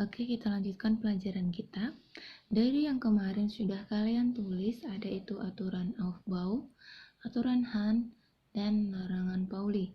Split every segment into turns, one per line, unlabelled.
Oke, kita lanjutkan pelajaran kita. Dari yang kemarin sudah kalian tulis, ada itu aturan Aufbau, aturan Han, dan larangan Pauli.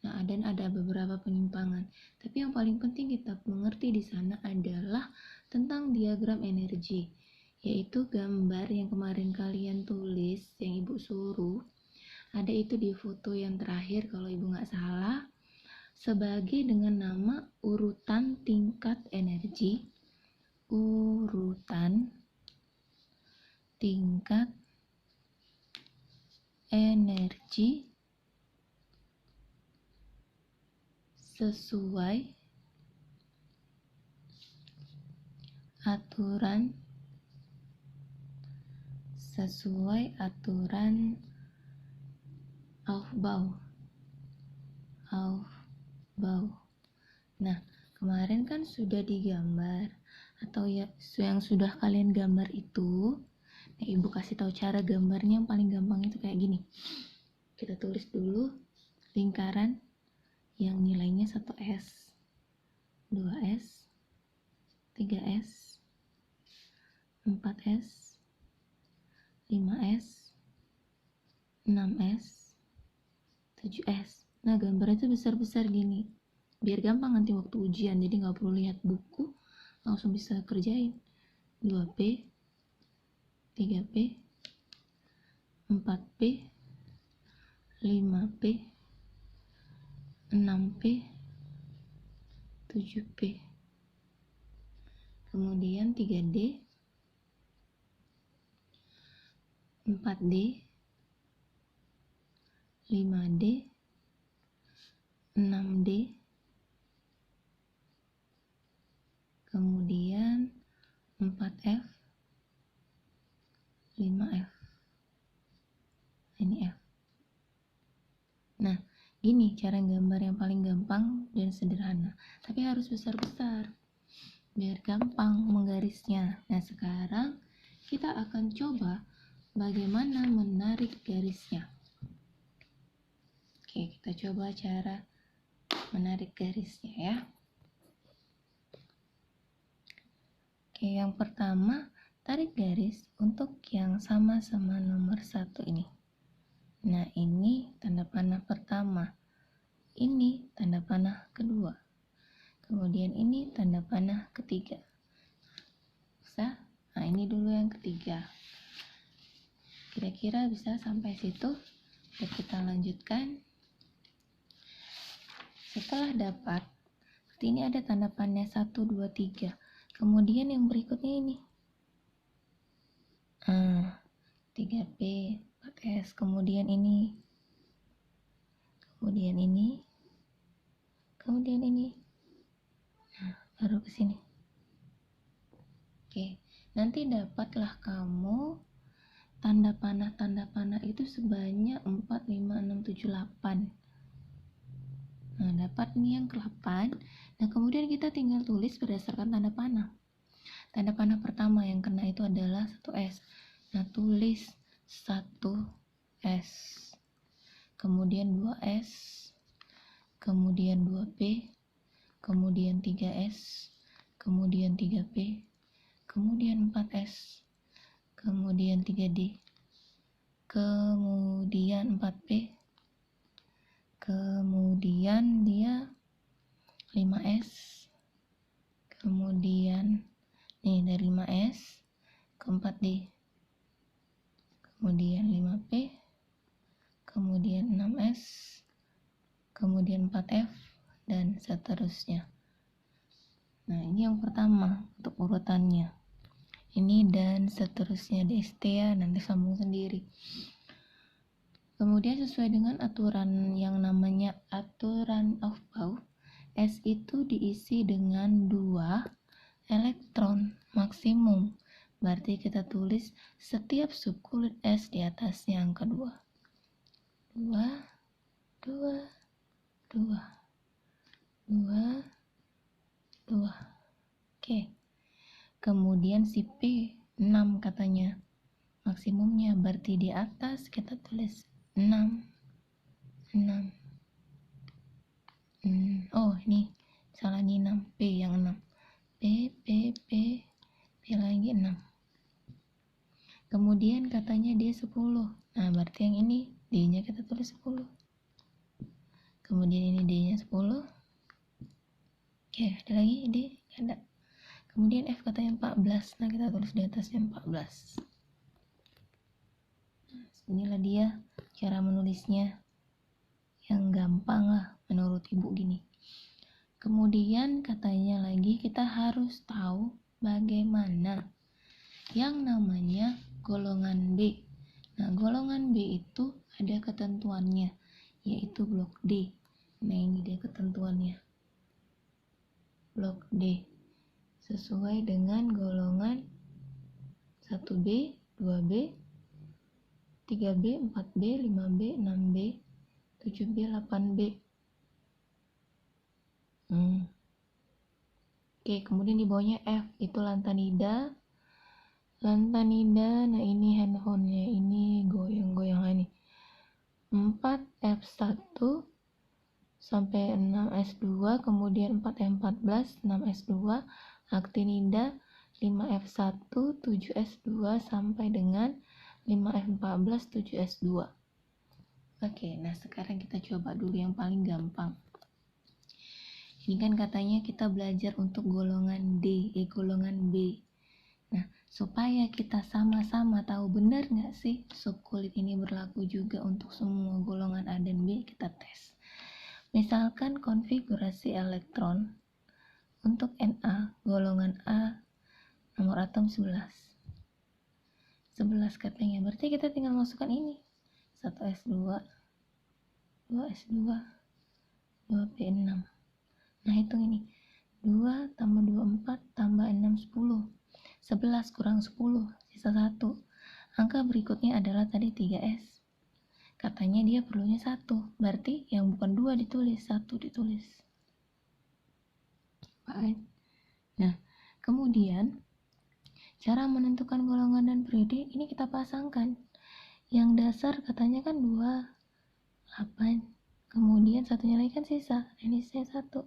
Nah, dan ada beberapa penyimpangan. Tapi yang paling penting kita mengerti di sana adalah tentang diagram energi, yaitu gambar yang kemarin kalian tulis, yang ibu suruh. Ada itu di foto yang terakhir kalau ibu nggak salah, sebagai dengan nama urutan tingkat energi, urutan tingkat energi sesuai aturan Aufbau. Nah, kemarin kan sudah digambar atau ya yang sudah kalian gambar itu. Nah, ibu kasih tahu cara gambarnya yang paling gampang itu kayak gini. Kita tulis dulu lingkaran yang nilainya 1S, 2S, 3S, 4S, 5S, 6S, 7S. Nah, gambarnya itu besar-besar gini. Biar gampang nanti waktu ujian, jadi nggak perlu lihat buku, langsung bisa kerjain. 2P, 3P, 4P, 5P, 6P, 7P. Kemudian 3D, 4D, 5D, 6D, kemudian 4F, 5F. Ini F. Nah, gini cara gambar yang paling gampang dan sederhana. Tapi harus besar-besar, biar gampang menggarisnya. Nah, sekarang kita akan coba bagaimana menarik garisnya. Oke, kita coba cara menarik garisnya ya. Oke, yang pertama, tarik garis untuk yang sama-sama nomor 1 ini. Nah, ini tanda panah pertama. Ini tanda panah kedua. Kemudian ini tanda panah ketiga. Bisa? Nah, ini dulu yang ketiga. Kira-kira bisa sampai situ? Oke, kita lanjutkan. Setelah dapat, ini ada tanda panah 1, 2, 3. Kemudian yang berikutnya ini. 3P, 4S, kemudian ini. Kemudian ini. Kemudian ini. Nah, baru ke sini. Oke, nanti dapatlah kamu tanda panah itu sebanyak 4, 5, 6, 7, 8. Nah, dapat nih yang ke-8. Nah, kemudian kita tinggal tulis berdasarkan tanda panah. Tanda panah pertama yang kena itu adalah 1S. Nah, tulis 1S. Kemudian 2S. Kemudian 2P. Kemudian 3S. Kemudian 3P. Kemudian 4S. Kemudian 3D. Kemudian 4P. Kemudian dia 5S. Kemudian nih dari 5S ke 4D. Kemudian 5P. Kemudian 6S. Kemudian 4F dan seterusnya. Nah, ini yang pertama untuk urutannya. Ini dan seterusnya DST ya, nanti sambung sendiri. Kemudian sesuai dengan aturan yang namanya aturan Aufbau, S itu diisi dengan 2 elektron maksimum. Berarti kita tulis setiap subkulit S di atasnya angka 2. 2, 2, 2, 2, 2. Oke. Kemudian si P 6 katanya maksimumnya, berarti di atas kita tulis 6. Oh, ini salah nih 6, P yang 6. P Kemudian katanya D10. Nah, berarti yang ini D-nya kita tulis 10. Kemudian ini D-nya 10. Oke, ada lagi D? Nggak ada. Kemudian F katanya 14. Nah, kita tulis di atasnya 14. Nah, inilah dia cara menulisnya yang gampang lah menurut ibu gini. Kemudian katanya lagi kita harus tahu bagaimana yang namanya golongan B. Nah, golongan B itu ada ketentuannya, yaitu blok D. Nah, ini dia ketentuannya. Blok D sesuai dengan golongan 1B, 2B, 3B, 4B, 5B, 6B, 7B, 8B. Oke, kemudian di bawahnya F itu lantanida. Lantanida, nah ini handphonenya, ini goyang-goyang ini. 4F1 sampai 6S2, kemudian 4M14, 6S2, actinida 5F1, 7S2 sampai dengan 5F14, 7S2. Oke, nah sekarang kita coba dulu yang paling gampang. Ini kan katanya kita belajar untuk golongan D, golongan B. Nah, supaya kita sama-sama tahu benar nggak sih subkulit ini berlaku juga untuk semua golongan A dan B, kita tes. Misalkan konfigurasi elektron untuk Na, golongan A, nomor atom 11. 11 katanya, berarti kita tinggal masukkan ini. 1S2, 2S2, 2P6. Nah, hitung ini. 2 tambah 2, 4 tambah 6, 10. 11 kurang 10, sisa 1. Angka berikutnya adalah tadi 3S. Katanya dia perlunya 1, berarti yang bukan 2 ditulis, 1 ditulis. Nah, kemudian cara menentukan golongan dan periode ini kita pasangkan. Yang dasar katanya kan 2, 8. Kemudian satunya lagi kan sisa, ini sisa 1.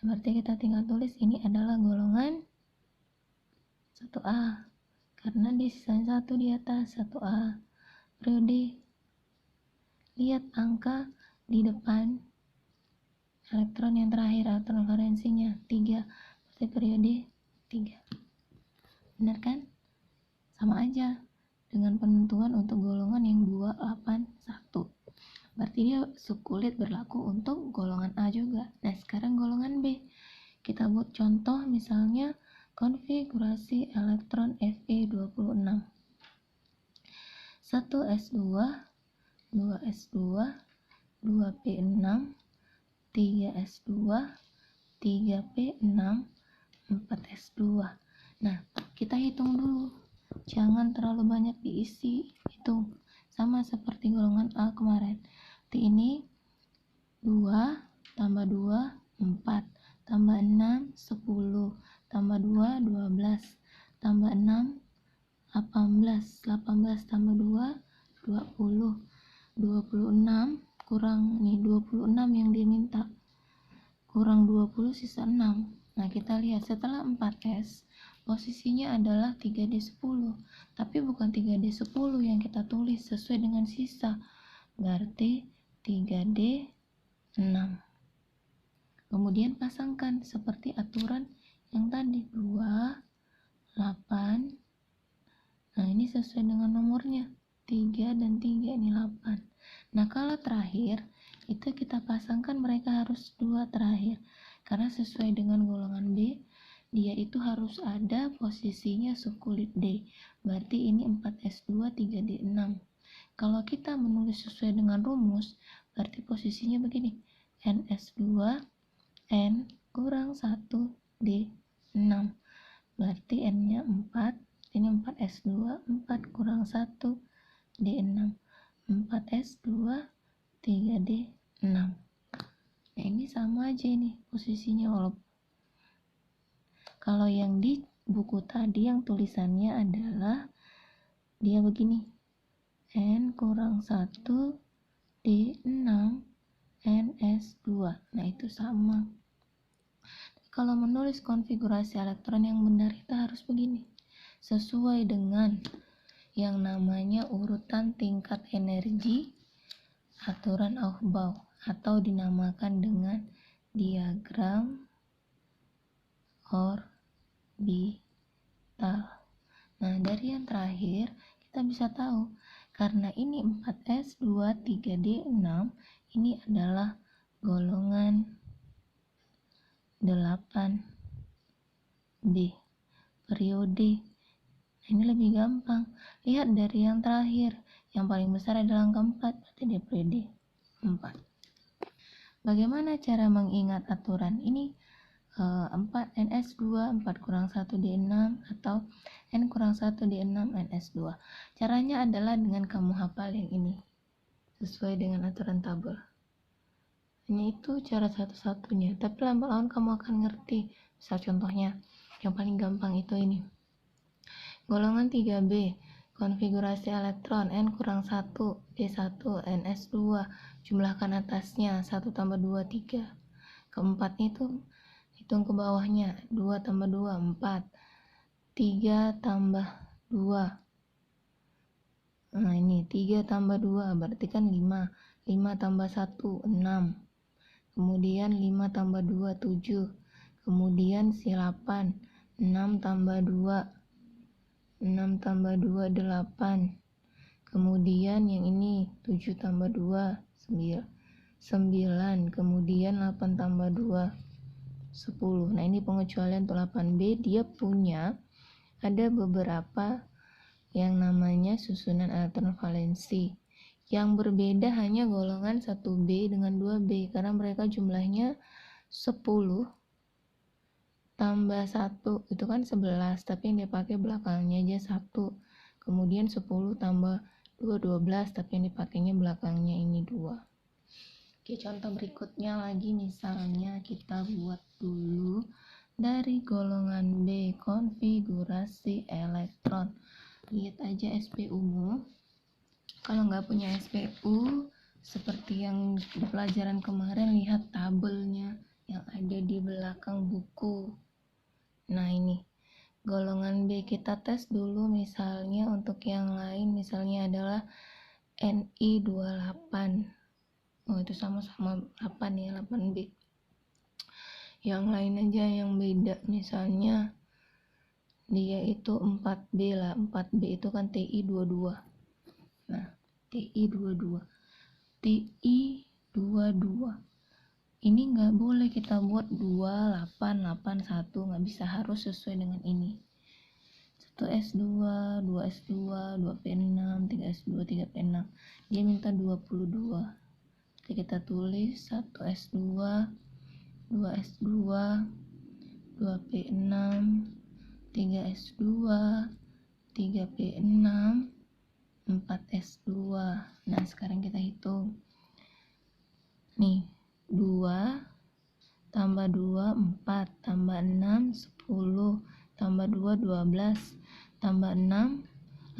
Berarti kita tinggal tulis ini adalah golongan 1A karena di sisanya 1 di atas, 1A. Periode, lihat angka di depan elektron yang terakhir, elektron valensinya 3, berarti periode 3. Benar kan? Sama aja dengan penentuan untuk golongan yang 281. Berarti dia subkulit berlaku untuk golongan A juga. Nah, sekarang golongan B. Kita buat contoh misalnya konfigurasi elektron Fe26. 1S2, 2S2, 2P6, 3S2, 3P6, 4S2. Nah, kita hitung dulu. Jangan terlalu banyak diisi. Hitung. Sama seperti golongan A kemarin. Ini 2 tambah 2 4 tambah 6 10 tambah 2 12 tambah 6 18 18 tambah 2 20 26 kurang nih 26 yang diminta kurang 20 sisa 6. Nah, kita lihat setelah 4S posisinya adalah 3D10, tapi bukan 3D10 yang kita tulis sesuai dengan sisa, berarti 3D6. Kemudian pasangkan seperti aturan yang tadi 2, 8. Nah, ini sesuai dengan nomornya 3 dan 3, ini 8. Nah, kalau terakhir itu kita pasangkan mereka harus 2 terakhir karena sesuai dengan golongan B dia itu harus ada posisinya subkulit D, berarti ini 4S2 3D6. Kalau kita menulis sesuai dengan rumus, berarti posisinya begini, NS2 N kurang 1 D6, berarti N nya 4, ini 4S2, 4 kurang 1 D6, 4S2 3D6. Nah, ini sama aja ini posisinya, walaupun kalau yang di buku tadi yang tulisannya adalah dia begini, N kurang 1 D6 NS2. Nah, itu sama. Kalau menulis konfigurasi elektron yang benar kita harus begini, sesuai dengan yang namanya urutan tingkat energi aturan Aufbau atau dinamakan dengan diagram orbital. Nah, dari yang terakhir kita bisa tahu karena ini 4s, 2, 3d, 6 ini adalah golongan 8b periode. Nah, ini lebih gampang. Lihat dari yang terakhir, yang paling besar adalah angka 4, berarti dia periode 4. Bagaimana cara mengingat aturan ini? 4 NS2 4 kurang 1 D6 atau N kurang 1 D6 NS2. Caranya adalah dengan kamu hafal yang ini sesuai dengan aturan tabel. Hanya itu cara satu-satunya, tapi lambat-laun kamu akan ngerti. Misal contohnya yang paling gampang itu ini, golongan 3B, konfigurasi elektron N kurang 1 D1 NS2, jumlahkan atasnya 1 tambah 2 3. Keempatnya itu hitung ke bawahnya, 2 tambah 2, 4, 3 tambah 2. Nah ini 3 tambah 2 berarti kan 5, 5 tambah 1, 6. Kemudian 5 tambah 2, 7. Kemudian si 8, 6 tambah 2, 6 tambah 2, 8. Kemudian yang ini 7 tambah 2, 9. Kemudian 8 tambah 2, 10. Nah ini pengecualian untuk 8B, dia punya ada beberapa yang namanya susunan elektron valensi yang berbeda hanya golongan 1B dengan 2B karena mereka jumlahnya 10 tambah 1 itu kan 11, tapi yang dipakai belakangnya aja 1. Kemudian 10 tambah 2, 12, tapi yang dipakainya belakangnya ini 2. Oke, contoh berikutnya lagi, misalnya kita buat dulu dari golongan B, konfigurasi elektron. Lihat aja SPU-mu. Kalau nggak punya SPU, seperti yang di pelajaran kemarin, lihat tabelnya yang ada di belakang buku. Nah ini, golongan B kita tes dulu, misalnya untuk yang lain, misalnya adalah Ni28. Oh itu sama-sama 8 ya, 8B. Yang lain aja yang beda, misalnya dia itu 4B lah, 4B itu kan TI22. Nah TI22 ini nggak boleh kita buat 2881, nggak bisa, harus sesuai dengan ini. 1S2, 2S2, 2P6, 3S2, 3P6. Dia minta 22. Kita tulis 1S2, 2S2, 2P6, 3S2, 3P6, 4S2. Nah sekarang kita hitung nih, 2 tambah 2 4, tambah 6 10, tambah 2 12, tambah 6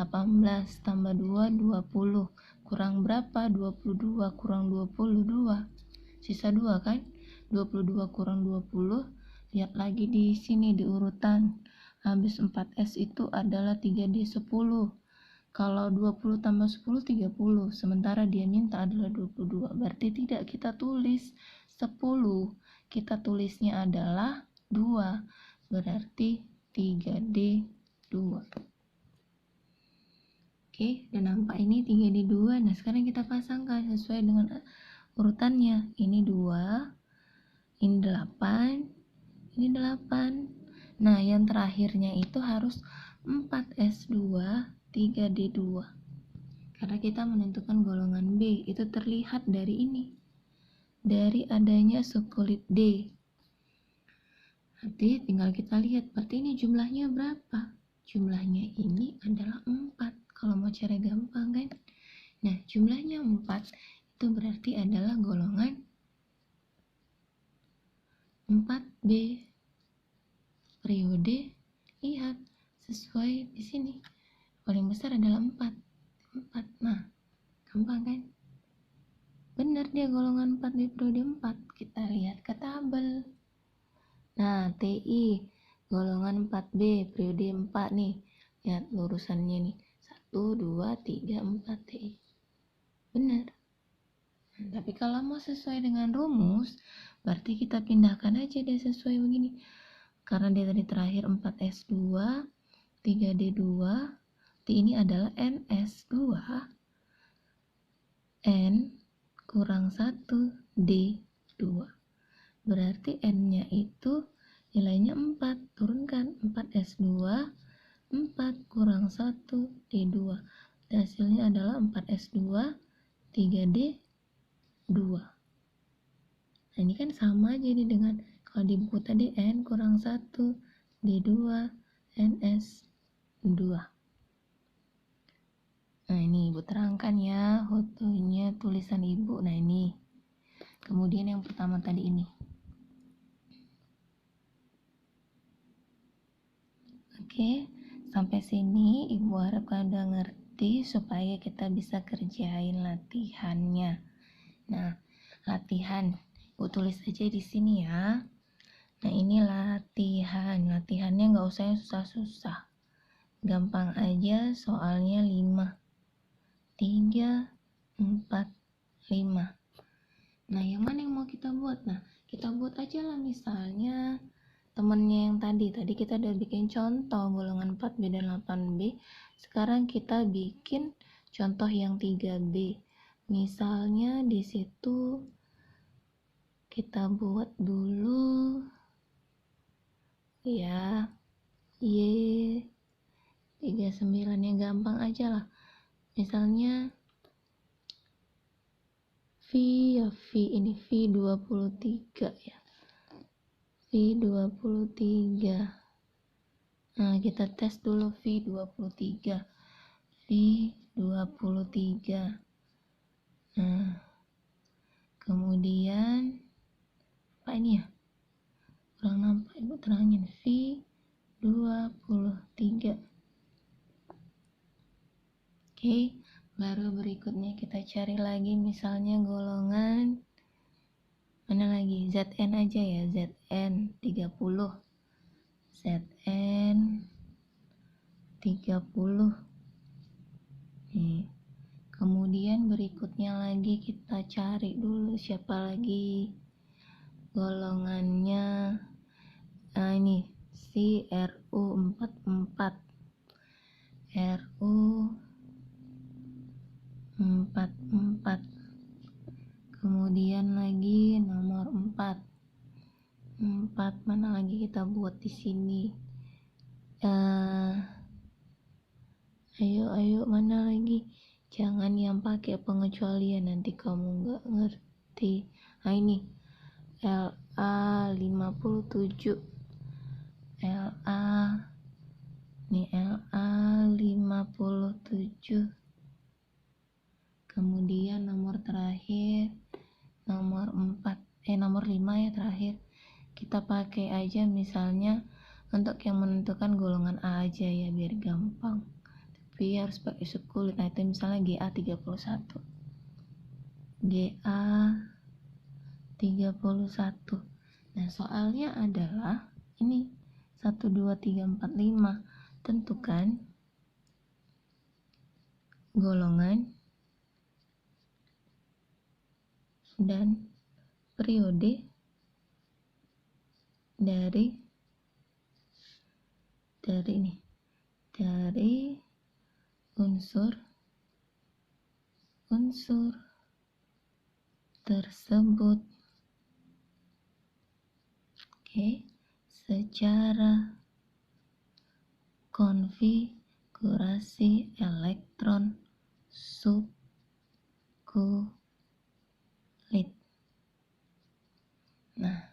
18, tambah 2 20. Kurang berapa? 22 kurang 22, sisa 2 kan? 22 kurang 20, lihat lagi di sini di urutan. Habis 4S itu adalah 3D10. Kalau 20 tambah 10 30, sementara dia minta adalah 22. Berarti tidak kita tulis 10, kita tulisnya adalah 2. Berarti 3D2. Oke, dan nampak ini 3D2. Nah, sekarang kita pasangkan sesuai dengan urutannya. Ini 2, ini 8, ini 8. Nah, yang terakhirnya itu harus 4S2, 3D2. Karena kita menentukan golongan B, itu terlihat dari ini. Dari adanya subkulit D. Nanti tinggal kita lihat, berarti ini jumlahnya berapa? Jumlahnya ini adalah 4. Kalau mau cara gampang kan? Nah, jumlahnya 4 itu berarti adalah golongan 4B. Periode, lihat sesuai di sini. Paling besar adalah 4. Nah, gampang kan? Benar dia golongan 4 di periode 4. Kita lihat ke tabel. Nah, TI golongan 4B periode 4 nih. Lihat lurusannya nih. 2, 3, 4 deh. Benar. Tapi kalau mau sesuai dengan rumus, berarti kita pindahkan aja deh sesuai begini. Karena dia tadi terakhir 4S2, 3D2, T ini adalah NS2, N kurang 1, D2. Berarti N-nya itu nilainya 4. Turunkan 4S2, 4 kurang 1, D2. Hasilnya adalah 4S2, 3D2. Nah ini kan sama jadi dengan kalau di buku tadi N kurang 1, D2, NS2. Nah ini ibu terangkan ya fotonya tulisan ibu. Nah ini kemudian yang pertama tadi ini. Oke, sampai sini ibu harap kalian udah ngerti supaya kita bisa kerjain latihannya. Nah, latihan ibu tulis aja di sini ya. Nah ini latihan, latihannya nggak usah yang susah-susah, gampang aja. Soalnya 5, 3, 4, 5. Nah yang mana yang mau kita buat? Nah kita buat aja lah, misalnya temennya yang tadi kita udah bikin contoh golongan 4B dan 8B. Sekarang kita bikin contoh yang 3B. Misalnya di situ kita buat dulu ya Y39, yang gampang aja lah. Misalnya ini V23 ya. V23. Nah, kita tes dulu V23. V23. Nah, kemudian apa ini ya? Kurang nampak, ibu terangin. V23. Oke, baru berikutnya kita cari lagi misalnya golongan mana lagi? ZN aja ya, ZN 30. ZN 30. Nih. Kemudian berikutnya lagi kita cari dulu siapa lagi golongannya. Nah ini si RU44. RU44. Kemudian lagi nomor 4 mana lagi kita buat di sini. Ayo mana lagi, jangan yang pakai pengecualian nanti kamu nggak ngerti. Nah ini LA57. LA57. Kemudian nomor terakhir nomor 5 ya terakhir. Kita pakai aja misalnya untuk yang menentukan golongan A aja ya biar gampang. Tapi harus pakai sekulit. Nah itu misalnya GA31. GA31. Nah soalnya adalah ini 1, 2, 3, 4, 5. Tentukan golongan dan periode dari unsur tersebut. Oke, secara konfigurasi elektron subkulit. Nah